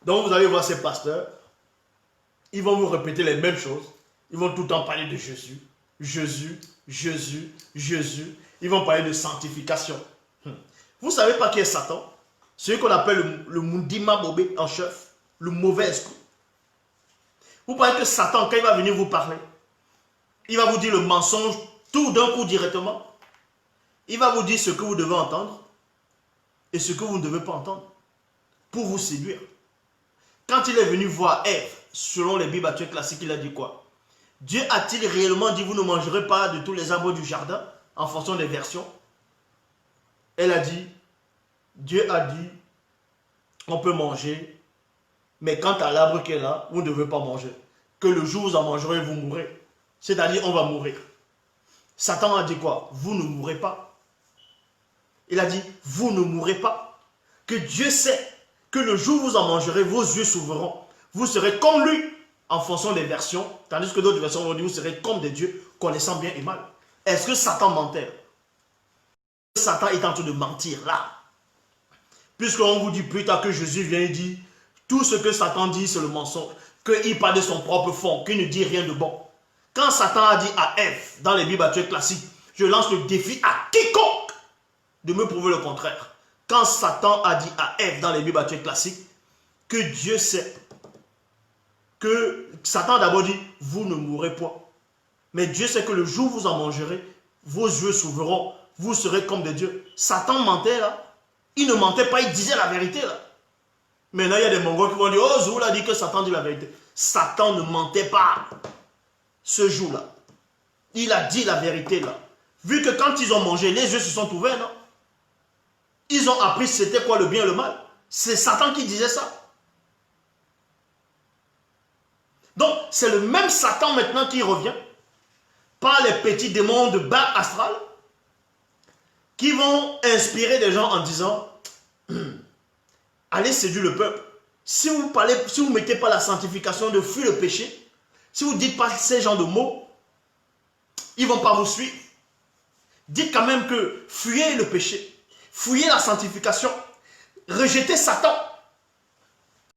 Donc vous allez voir ces pasteurs, ils vont vous répéter les mêmes choses. Ils vont tout le temps parler de Jésus. Jésus, Jésus, Jésus. Ils vont parler de sanctification. Vous ne savez pas qui est Satan? Celui qu'on appelle le Mundima Bobé en chef. Le mauvais esprit. Vous pensez que Satan, quand il va venir vous parler, il va vous dire le mensonge tout d'un coup directement. Il va vous dire ce que vous devez entendre et ce que vous ne devez pas entendre pour vous séduire. Quand il est venu voir Ève, selon les Bibles actuelles classiques, il a dit quoi? Dieu a-t-il réellement dit vous ne mangerez pas de tous les arbres du jardin en fonction des versions? Elle a dit, Dieu a dit, on peut manger, mais quant à l'arbre qui est là, vous ne devez pas manger. Que le jour où vous en mangerez, vous mourrez. C'est-à-dire, on va mourir. Satan a dit quoi? Vous ne mourrez pas. Il a dit, vous ne mourrez pas. Que Dieu sait que le jour où vous en mangerez, vos yeux s'ouvriront. Vous serez comme lui, en fonction des versions. Tandis que d'autres versions vont dire, vous serez comme des dieux, connaissant bien et mal. Est-ce que Satan mentait? Satan est en train de mentir là. Puisqu'on vous dit plus tard que Jésus vient et dit, tout ce que Satan dit, c'est le mensonge. Qu'il parle de son propre fond, qu'il ne dit rien de bon. Quand Satan a dit à Ève, dans les Bibles actuelles classiques, je lance le défi à quiconque de me prouver le contraire. Quand Satan a dit à Ève, dans les Bibles actuelles classiques, que Dieu sait, que Satan a d'abord dit, vous ne mourrez point. Mais Dieu sait que le jour où vous en mangerez, vos yeux s'ouvriront, vous serez comme des dieux. Satan mentait là. Il ne mentait pas, il disait la vérité là. Maintenant, il y a des Mongols qui vont dire, oh, Zoul a dit que Satan dit la vérité. Satan ne mentait pas ce jour-là. Il a dit la vérité là. Vu que quand ils ont mangé, les yeux se sont ouverts, non? Ils ont appris c'était quoi le bien et le mal. C'est Satan qui disait ça. Donc, c'est le même Satan maintenant qui revient par les petits démons de bas astral qui vont inspirer des gens en disant allez séduire le peuple. Si vous parlez, si vous ne mettez pas la sanctification de fuir le péché, si vous ne dites pas ces genres de mots, ils ne vont pas vous suivre. Dites quand même que fuyez le péché, fuyez la sanctification, rejetez Satan.